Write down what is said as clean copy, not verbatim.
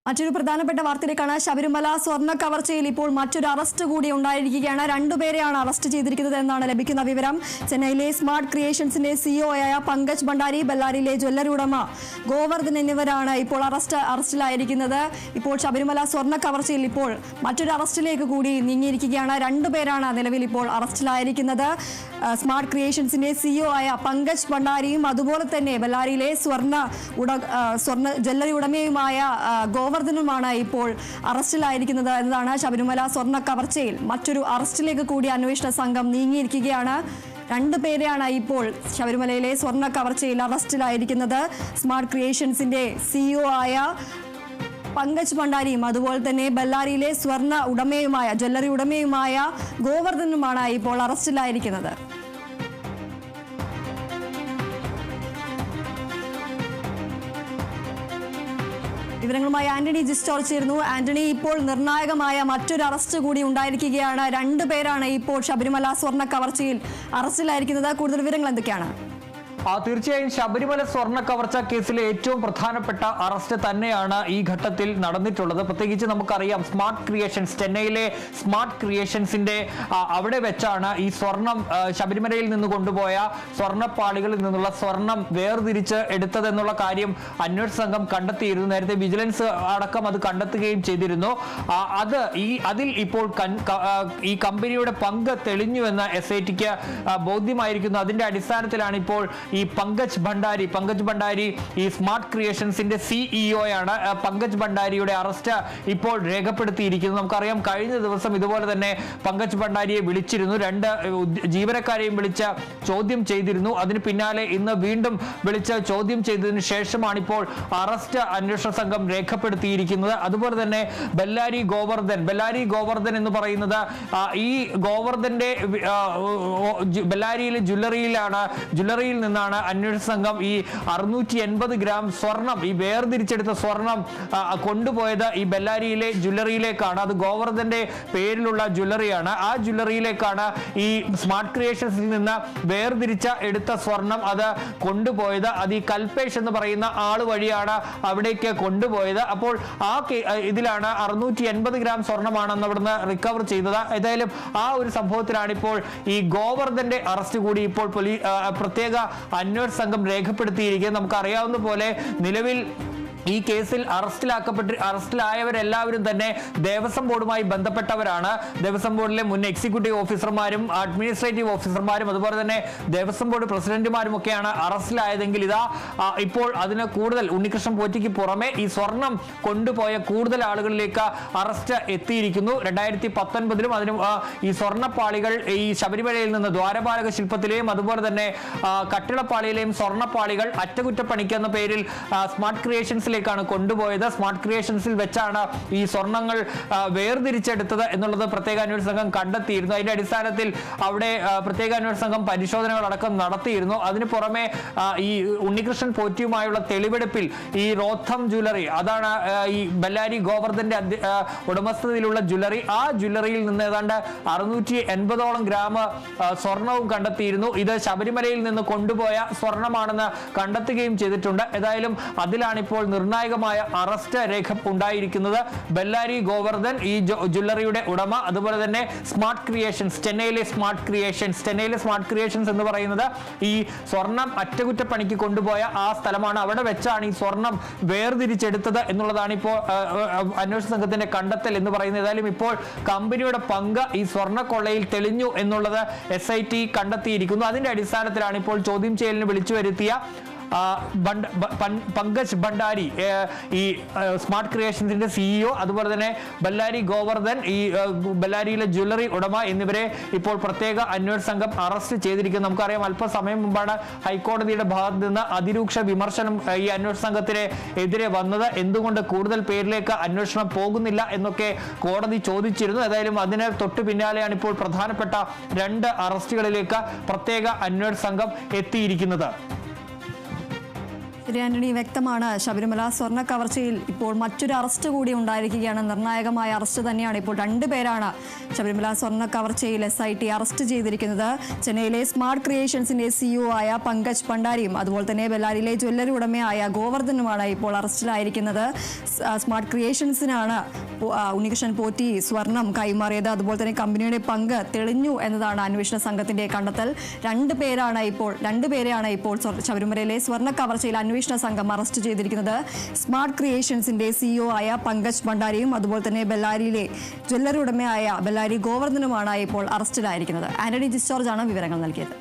മറ്റൊരു പ്രധാനപ്പെട്ട വാർത്തയിലേക്കാണ്. ശബരിമല സ്വർണ്ണ കവർച്ചയിൽ ഇപ്പോൾ മറ്റൊരു അറസ്റ്റ് കൂടി ഉണ്ടായിരിക്കുകയാണ്. രണ്ടുപേരെയാണ് അറസ്റ്റ് ചെയ്തിരിക്കുന്നത് എന്നാണ് ലഭിക്കുന്ന വിവരം. ചെന്നൈയിലെ സ്മാർട്ട് ക്രിയേഷൻസിന്റെ സിഇഒ ആയ പങ്കജ് ഭണ്ഡാരി, ബെല്ലാരിയിലെ ജ്വല്ലറി ഉടമ ഗോവർദ്ധൻ എന്നിവരാണ് ഇപ്പോൾ അറസ്റ്റിലായിരിക്കുന്നത്. ഇപ്പോൾ ശബരിമല സ്വർണ്ണ കവർച്ചയിൽ ഇപ്പോൾ മറ്റൊരു അറസ്റ്റിലേക്ക് കൂടി നീങ്ങിയിരിക്കുകയാണ്. രണ്ടുപേരാണ് നിലവിൽ ഇപ്പോൾ അറസ്റ്റിലായിരിക്കുന്നത്. സ്മാർട്ട് ക്രിയേഷൻസിന്റെ സിഇഒ ആയ പങ്കജ് ഭണ്ഡാരിയും അതുപോലെ തന്നെ ബെല്ലാരിയിലെ സ്വർണ്ണ ജ്വല്ലറി ഉടമയുമായ ഗോവർദ്ധനുമാണ് ഇപ്പോൾ അറസ്റ്റിലായിരിക്കുന്നത് എന്നതാണ്. ശബരിമല സ്വർണ്ണ കവർച്ചയിൽ മറ്റൊരു അറസ്റ്റിലേക്ക് കൂടി അന്വേഷണ സംഘം നീങ്ങിയിരിക്കുകയാണ്. രണ്ടുപേരെയാണ് ഇപ്പോൾ ശബരിമലയിലെ സ്വർണ്ണ കവർച്ചയിൽ അറസ്റ്റിലായിരിക്കുന്നത്. സ്മാർട്ട് ക്രിയേഷൻസിന്റെ സിഇഒ ആയ പങ്കജ് ഭണ്ഡാരിയും അതുപോലെ തന്നെ ബെല്ലാരിയിലെ സ്വർണ്ണ ഉടമയുമായ ജ്വല്ലറി ഉടമയുമായ ഗോവർദ്ധനുമാണ് ഇപ്പോൾ അറസ്റ്റിലായിരിക്കുന്നത്. വിവരങ്ങളുമായി ആന്റണി ജിസ്റ്റോർ ചേരുന്നു. ആന്റണി, ഇപ്പോൾ നിർണായകമായ മറ്റൊരു അറസ്റ്റ് കൂടി ഉണ്ടായിരിക്കുകയാണ്. രണ്ടുപേരാണ് ഇപ്പോൾ ശബരിമല സ്വർണ്ണ കവർച്ചയിൽ അറസ്റ്റിലായിരിക്കുന്നത്. കൂടുതൽ വിവരങ്ങൾ എന്തൊക്കെയാണ്? തീർച്ചയായും ശബരിമല സ്വർണ്ണ കവർച്ച കേസിലെ ഏറ്റവും പ്രധാനപ്പെട്ട അറസ്റ്റ് തന്നെയാണ് ഈ ഘട്ടത്തിൽ നടന്നിട്ടുള്ളത്. പ്രത്യേകിച്ച് നമുക്കറിയാം, സ്മാർട്ട് ക്രിയേഷൻസ്, ചെന്നൈയിലെ സ്മാർട്ട് ക്രിയേഷൻസിന്റെ അവിടെ വെച്ചാണ് ഈ സ്വർണം ശബരിമലയിൽ നിന്ന് കൊണ്ടുപോയ സ്വർണ്ണപ്പാളികളിൽ നിന്നുള്ള സ്വർണം വേർതിരിച്ച് എടുത്തതെന്നുള്ള കാര്യം അന്വേഷണ സംഘം കണ്ടെത്തിയിരുന്നു. നേരത്തെ വിജിലൻസ് അടക്കം അത് കണ്ടെത്തുകയും ചെയ്തിരുന്നു. അതിൽ ഇപ്പോൾ ഈ കമ്പനിയുടെ പങ്ക് തെളിഞ്ഞുവെന്ന് SITക്ക് ബോധ്യമായിരിക്കുന്നു. അതിന്റെ അടിസ്ഥാനത്തിലാണ് ഇപ്പോൾ ഈ പങ്കജ് ഭണ്ഡാരി ഈ സ്മാർട്ട് ക്രിയേഷൻസിന്റെ CEO ആണ്. പങ്കജ് ഭണ്ഡാരിയുടെ അറസ്റ്റ് ഇപ്പോൾ രേഖപ്പെടുത്തിയിരിക്കുന്നത്. നമുക്കറിയാം, കഴിഞ്ഞ ദിവസം ഇതുപോലെ തന്നെ പങ്കജ് ഭണ്ഡാരിയെ വിളിച്ചിരുന്നു. 2 ജീവനക്കാരെയും വിളിച്ച് ചോദ്യം ചെയ്തിരുന്നു. അതിന് പിന്നാലെ ഇന്ന് വീണ്ടും വിളിച്ച് ചോദ്യം ചെയ്തതിനു ശേഷമാണ് ഇപ്പോൾ അറസ്റ്റ് അന്വേഷണ സംഘം രേഖപ്പെടുത്തിയിരിക്കുന്നത്. അതുപോലെ തന്നെ ബെല്ലാരി ഗോവർദ്ധൻ എന്ന് പറയുന്നത് ഈ ഗോവർദ്ധന്റെ ബെല്ലാരിയിലെ ജ്വല്ലറിയിൽ നിന്നാണ് അന്വേഷണ സംഘം ഈ 680 ഗ്രാം സ്വർണം, ഈ വേർതിരിച്ചെടുത്ത സ്വർണം കൊണ്ടുപോയത് ഈ ബെല്ലാരിയിലെ ജ്വല്ലറിയിലേക്കാണ്. അത് ഗോവർദ്ധന്റെ പേരിലുള്ള ജ്വല്ലറിയാണ്. ആ ജ്വല്ലറിയിലേക്കാണ് ഈ സ്മാർട്ട് ക്രിയേഷൻസിൽ നിന്ന് എടുത്ത സ്വർണം അത് കൊണ്ടുപോയത്. അത് ഈ കൽപേഷ് എന്ന് പറയുന്ന ആൾ വഴിയാണ് അവിടേക്ക് കൊണ്ടുപോയത്. അപ്പോൾ ഇതിലാണ് 680 ഗ്രാം സ്വർണമാണെന്ന് അവിടുന്ന് റിക്കവർ ചെയ്തത്. ഏതായാലും ആ ഒരു സംഭവത്തിലാണ് ഇപ്പോൾ ഈ ഗോവർദ്ധന്റെ അറസ്റ്റ് കൂടി ഇപ്പോൾ പ്രത്യേക അന്വേഷണ സംഘം രേഖപ്പെടുത്തിയിരിക്കുന്നത്. നമുക്കറിയാവുന്ന പോലെ നിലവിൽ ഈ കേസിൽ അറസ്റ്റിലായവരെല്ലാവരും തന്നെ ദേവസ്വം ബോർഡുമായി ബന്ധപ്പെട്ടവരാണ്. ദേവസ്വം ബോർഡിലെ മുൻ എക്സിക്യൂട്ടീവ് ഓഫീസർമാരും അഡ്മിനിസ്ട്രേറ്റീവ് ഓഫീസർമാരും അതുപോലെ തന്നെ ദേവസ്വം ബോർഡ് പ്രസിഡന്റുമാരും ഒക്കെയാണ് അറസ്റ്റിലായതെങ്കിൽ ഇപ്പോൾ അതിന് കൂടുതൽ ഉണ്ണികൃഷ്ണൻ പോറ്റിക്ക് പുറമെ ഈ സ്വർണം കൊണ്ടുപോയ കൂടുതൽ ആളുകളിലേക്ക് അറസ്റ്റ് എത്തിയിരിക്കുന്നു. 2019 അതിന് ഈ സ്വർണ്ണപ്പാളികൾ ഈ ശബരിമലയിൽ നിന്ന് ദ്വാരപാലക ശില്പത്തിലെയും അതുപോലെ തന്നെ കട്ടിളപ്പാളിയിലെയും സ്വർണ്ണപ്പാളികൾ അറ്റകുറ്റപ്പണിക്ക് എന്ന പേരിൽ സ്മാർട്ട് ക്രിയേഷൻസിലെ കൊണ്ടുപോയത്. സ്മാർട്ട് ക്രിയേഷൻസിൽ വെച്ചാണ് ഈ സ്വർണ്ണങ്ങൾ വേർതിരിച്ചെടുത്തത് എന്നുള്ളത് പ്രത്യേക അന്വേഷണ സംഘം കണ്ടെത്തിയിരുന്നു. അതിന്റെ അടിസ്ഥാനത്തിൽ അവിടെ പ്രത്യേക അന്വേഷണ സംഘം പരിശോധനകൾ അടക്കം നടത്തിയിരുന്നു. അതിന് പുറമെ ഈ ഉണ്ണികൃഷ്ണൻ പോറ്റിയുമായുള്ള തെളിവെടുപ്പിൽ ഈ റോത്തം ജ്വല്ലറി, അതാണ് ഈ ബെല്ലാരി ഗോവർദ്ധന്റെ ഉടമസ്ഥതയിലുള്ള ജ്വല്ലറി, ആ ജ്വല്ലറിയിൽ നിന്ന് ഏതാണ്ട് 680ഓളം ഗ്രാം സ്വർണവും കണ്ടെത്തിയിരുന്നു. ഇത് ശബരിമലയിൽ നിന്ന് കൊണ്ടുപോയ സ്വർണമാണെന്ന് കണ്ടെത്തുകയും ചെയ്തിട്ടുണ്ട്. ഏതായാലും അതിലാണ് ഇപ്പോൾ നിർണായകമായ അറസ്റ്റ് രേഖ ഉണ്ടായിരിക്കുന്നത്. ബെല്ലാരി ഗോവർദ്ധൻ, ഈ ജ്വല്ലറിയുടെ ഉടമ, അതുപോലെ തന്നെ സ്മാർട്ട് ക്രിയേഷൻസ്, ചെന്നൈയിലെ സ്മാർട്ട് ക്രിയേഷൻസ് എന്ന് പറയുന്നത് ഈ സ്വർണം അറ്റകുറ്റപ്പണിക്ക് കൊണ്ടുപോയ ആ സ്ഥലമാണ്. അവിടെ വെച്ചാണ് ഈ സ്വർണം വേർതിരിച്ചെടുത്തത് എന്നുള്ളതാണ് ഇപ്പോൾ അന്വേഷണ സംഘത്തിന്റെ കണ്ടെത്തൽ എന്ന് പറയുന്നത്. ഏതായാലും ഇപ്പോൾ കമ്പനിയുടെ പങ്ക് ഈ സ്വർണ്ണ കൊള്ളയിൽ തെളിഞ്ഞു എന്നുള്ളത് SIT കണ്ടെത്തിയിരിക്കുന്നു. അതിന്റെ അടിസ്ഥാനത്തിലാണ് ഇപ്പോൾ ചോദ്യം ചെയ്യലിന് വിളിച്ചു വരുത്തിയ പങ്കജ് ഭണ്ഡാരി, ഈ സ്മാർട്ട് ക്രിയേഷൻസിന്റെ CEO, അതുപോലെ തന്നെ ബെല്ലാരി ഗോവർദ്ധൻ, ഈ ബെല്ലാരിയിലെ ജ്വല്ലറി ഉടമ എന്നിവരെ ഇപ്പോൾ പ്രത്യേക അന്വേഷണ സംഘം അറസ്റ്റ് ചെയ്തിരിക്കുന്നത്. നമുക്കറിയാം, അല്പസമയം മുമ്പാണ് ഹൈക്കോടതിയുടെ ഭാഗത്ത് നിന്ന് അതിരൂക്ഷ വിമർശനം ഈ അന്വേഷണ സംഘത്തിന് എതിരെ വന്നത്. എന്തുകൊണ്ട് കൂടുതൽ പേരിലേക്ക് അന്വേഷണം പോകുന്നില്ല എന്നൊക്കെ കോടതി ചോദിച്ചിരുന്നു. ഏതായാലും അതിന് തൊട്ടു പിന്നാലെയാണ് ഇപ്പോൾ പ്രധാനപ്പെട്ട 2 അറസ്റ്റുകളിലേക്ക് പ്രത്യേക അന്വേഷണ സംഘം എത്തിയിരിക്കുന്നത്. ആന്റണി, വ്യക്തമാണ് ശബരിമല സ്വർണ്ണ കവർച്ചയിൽ ഇപ്പോൾ മറ്റൊരു അറസ്റ്റ് കൂടി ഉണ്ടായിരിക്കുകയാണ്. നിർണായകമായ അറസ്റ്റ് തന്നെയാണ്. ഇപ്പോൾ രണ്ടുപേരാണ് ശബരിമല സ്വർണ്ണ കവർച്ചയിൽ SIT അറസ്റ്റ് ചെയ്തിരിക്കുന്നത്. ചെന്നൈയിലെ സ്മാർട്ട് ക്രിയേഷൻസിന്റെ CEO ആയ പങ്കജ് ഭണ്ഡാരിയും അതുപോലെ തന്നെ ബെല്ലാരിയിലെ ജ്വല്ലറി ഉടമയായ ഗോവർദ്ധനുമാണ് ഇപ്പോൾ അറസ്റ്റിലായിരിക്കുന്നത്. സ്മാർട്ട് ക്രിയേഷൻസിനാണ് ഉണ്ണികൃഷ്ണൻ പോറ്റി സ്വർണം കൈമാറിയത്. അതുപോലെ തന്നെ കമ്പനിയുടെ പങ്ക് തെളിഞ്ഞു എന്നതാണ് അന്വേഷണ സംഘത്തിന്റെ കണ്ടെത്തൽ. രണ്ടുപേരെയാണ് ഇപ്പോൾ ശബരിമലയിലെ സ്വർണ്ണ കവർച്ചയിൽ അന്വേഷണ സംഘം അറസ്റ്റ് ചെയ്തിരിക്കുന്നത്. സ്മാർട്ട് ക്രിയേഷൻസിന്റെ CEO ആയ പങ്കജ് ഭണ്ഡാരിയും അതുപോലെ തന്നെ ബെല്ലാരിയിലെ ജ്വല്ലറി ഉടമയായ ബെല്ലാരി ഗോവർദ്ധനുമാണ് ഇപ്പോൾ അറസ്റ്റിലായിരിക്കുന്നത്. ആന്റണി ജിസ്റ്റോർജ് ആണ് വിവരങ്ങൾ നൽകിയത്.